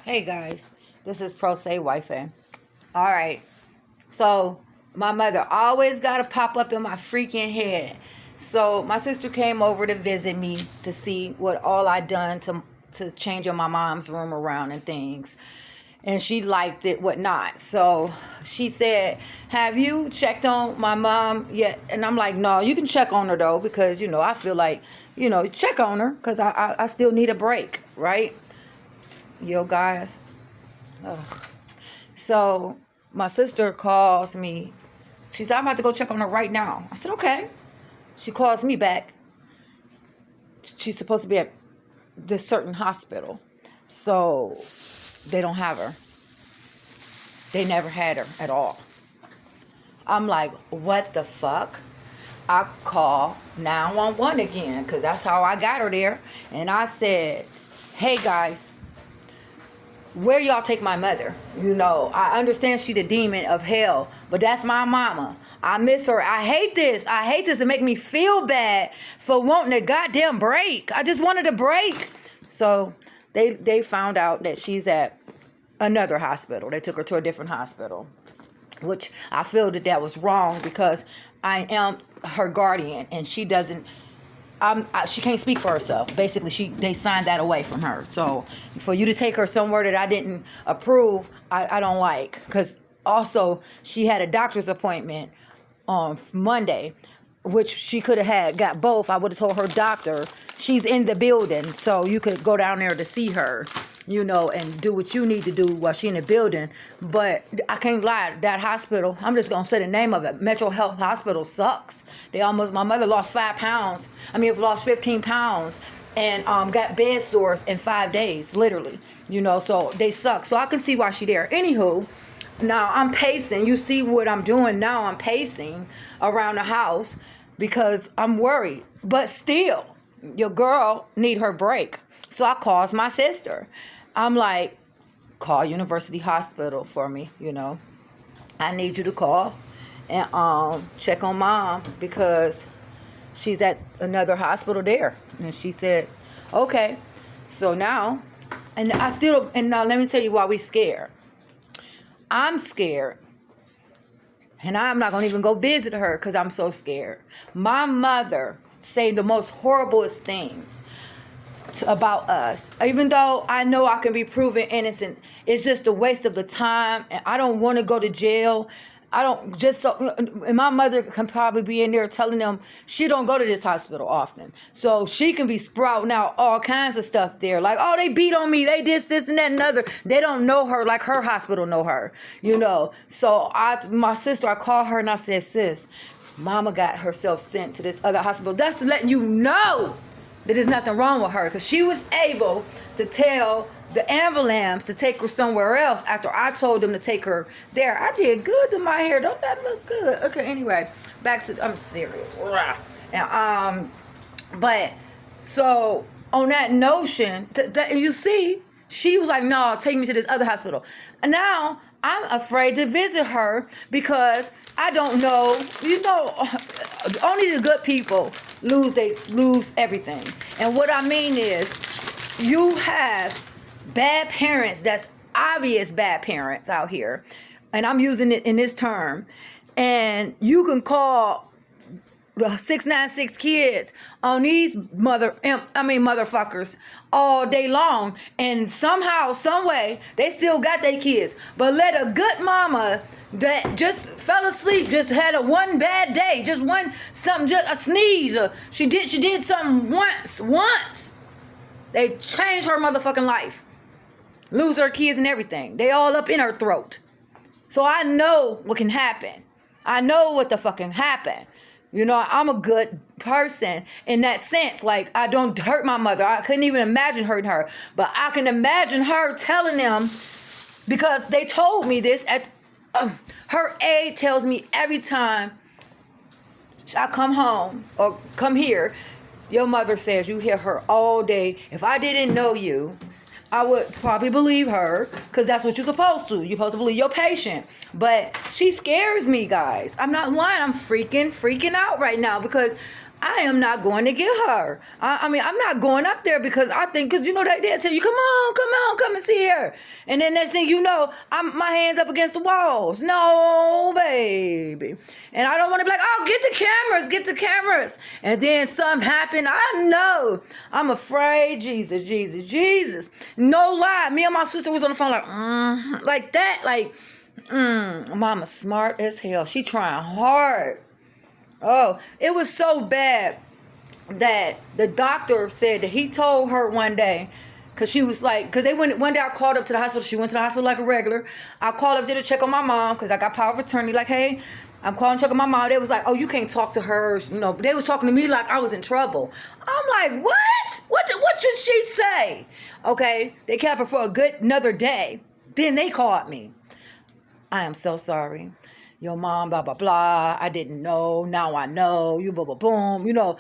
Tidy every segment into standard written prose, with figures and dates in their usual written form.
Hey guys, this is Pro Say Wifey. All right, so my mother always got to pop up in my freaking head. So my sister came over to visit me to see what all I done to changing my mom's room around and things. And she liked it, whatnot. So she said, "Have you checked on my mom yet?" And I'm like, "No, you can check on her though, because I feel like check on her because I still need a break, right?" Yo, guys. Ugh. So my sister calls me. She said, "I'm about to go check on her right now." I said, "Okay." She calls me back. She's supposed to be at this certain hospital. So they don't have her. They never had her at all. I'm like, what the fuck? I call 911 again because that's how I got her there. And I said, "Hey guys, where y'all take my mother? I understand she the demon of hell, but that's my mama. I miss her. I hate this. I hate this. It make me feel bad for wanting a goddamn break. I just wanted a break." So they found out that she's at another hospital. They took her to a different hospital, which I feel that was wrong because I am her guardian and she doesn't. She can't speak for herself. Basically, they signed that away from her. So for you to take her somewhere that I didn't approve, I don't like. Because also she had a doctor's appointment on Monday, which she could have got both. I would have told her doctor she's in the building, so you could go down there to see her, and do what you need to do while she in the building. But I can't lie, that hospital, I'm just gonna say the name of it, Metro Health Hospital, sucks. My mother lost 5 pounds. Lost 15 pounds and got bed sores in 5 days, literally. So they suck. So I can see why she there. Anywho, now I'm pacing. You see what I'm doing now? I'm pacing around the house because I'm worried. But still, your girl need her break. So I calls my sister. I'm like, "Call University Hospital for me, I need you to call and check on mom because she's at another hospital there." And she said, "Okay." So now, and now let me tell you why we scared. I'm scared. And I'm not going to even go visit her because I'm so scared. My mother say the most horriblest things about us. Even though I know I can be proven innocent, it's just a waste of the time. And I don't want to go to jail. And my mother can probably be in there telling them she don't go to this hospital often. So she can be sprouting out all kinds of stuff there. Like, "Oh, they beat on me. They this, and that, and other." They don't know her like her hospital know her, So my sister, I called her and I said, "Sis, mama got herself sent to this other hospital." That's letting you know that there's nothing wrong with her because she was able to tell the ambulance to take her somewhere else after I told them to take her there. I did good to my hair. Don't that look good? Okay, anyway, back to, I'm serious. And but so on that notion, you see, she was like, "No, take me to this other hospital." And now I'm afraid to visit her because I don't know. Only the good people lose everything. And what I mean is, you have bad parents that's obvious bad parents out here, and I'm using it in this term, and you can call the 696 kids on these motherfuckers all day long, and somehow, some way, they still got their kids. But let a good mama that just fell asleep, just had a one bad day, just a sneeze, or she did something once, they changed her motherfucking life, lose her kids and everything. They all up in her throat. So I know what can happen. I know what the fucking happen. I'm a good person in that sense. Like, I don't hurt my mother. I couldn't even imagine hurting her. But I can imagine her telling them, because they told me this, her aide tells me every time I come home or come here, "Your mother says you hear her all day. If I didn't know you, I would probably believe her because that's what you're supposed to. You're supposed to believe your patient." But she scares me, guys. I'm not lying. I'm freaking out right now because I am not going to get her. I mean, I'm not going up there because I think, because you know, they'll tell you, come and see her. And then next thing you know, my hands up against the walls. No, baby. And I don't want to be like, oh, get the cameras. And then something happened. I know. I'm afraid. Jesus. No lie. Me and my sister was on the phone like that. Like, mama smart as hell. She trying hard. Oh, it was so bad that the doctor said that he told her one day, because she was like, because they went, one day I called up to the hospital. She went to the hospital like a regular. I called up there to check on my mom because I got power of attorney. Like, hey, I'm calling to check on my mom. They was like, oh, you can't talk to her. You know, they was talking to me like I was in trouble. I'm like, what? What did she say? Okay, they kept her for a good another day. Then they called me. I am so sorry. Your mom, blah, blah, blah. I didn't know. Now I know. You, blah, blah, boom. You know.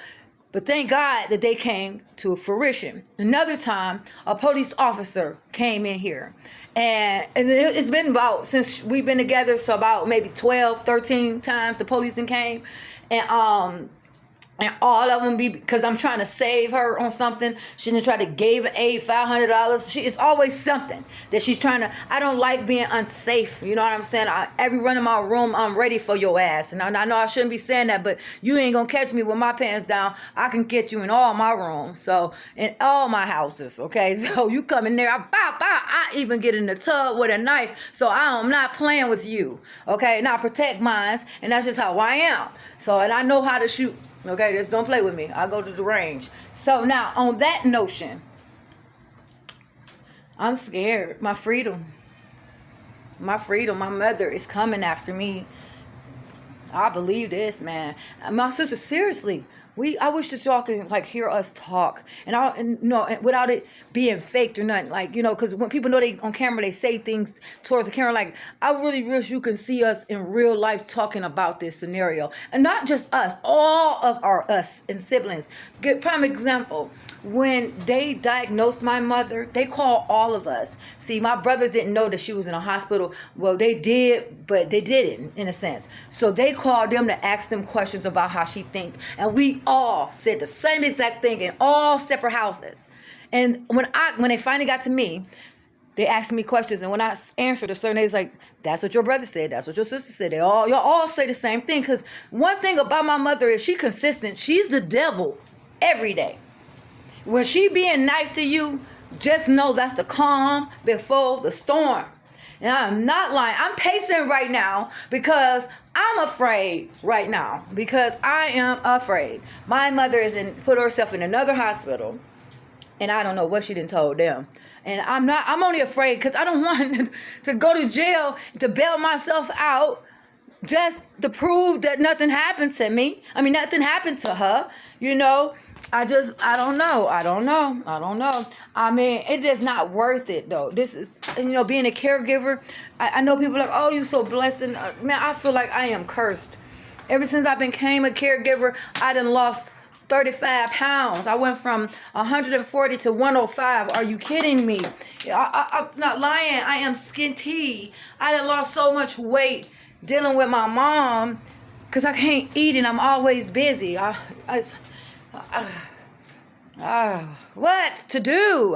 But thank God that they came to fruition. Another time, a police officer came in here. And it's been about, since we've been together, so about maybe 12, 13 times the police came. And all of them because I'm trying to save her on something. She didn't try to give Abe $500. It's always something that she's trying to. I don't like being unsafe. You know what I'm saying? Every run in my room, I'm ready for your ass. And I know I shouldn't be saying that, but you ain't gonna catch me with my pants down. I can get you in all my rooms, so in all my houses. Okay, so you come in there, I even get in the tub with a knife. So I'm not playing with you. Okay, now protect mine, and that's just how I am. So and I know how to shoot. Okay, just don't play with me. I go to the range. So now, on that notion, I'm scared. My freedom. My mother is coming after me. I believe this, man. My sister, seriously. I wish that y'all can like hear us talk, and without it being faked or nothing. Like, you know, because when people know they on camera, they say things towards the camera. Like, I really wish you can see us in real life talking about this scenario, and not just us, all of us and siblings. Good prime example. When they diagnosed my mother, they called all of us. See, my brothers didn't know that she was in a hospital. Well, they did, but they didn't, in a sense. So they called them to ask them questions about how she think. And we all said the same exact thing in all separate houses. And when they finally got to me, they asked me questions. And when I answered a certain, they was like, that's what your brother said. That's what your sister said. Y'all all say the same thing. Because one thing about my mother is she consistent. She's the devil every day. When she being nice to you, just know that's the calm before the storm. And I'm not lying. I'm pacing right now because I'm afraid right now. Because I am afraid. My mother put herself in another hospital. And I don't know what she done told them. And I'm only afraid because I don't want to go to jail to bail myself out just to prove that nothing happened to me. I mean, nothing happened to her, you know. I don't know. I mean, it is not worth it, though. This is, you know, being a caregiver. I know people are like, oh, you're so blessed. And, man, I feel like I am cursed. Ever since I became a caregiver, I done lost 35 pounds. I went from 140 to 105. Are you kidding me? I'm not lying. I am skinty. I done lost so much weight dealing with my mom because I can't eat and I'm always busy. What to do?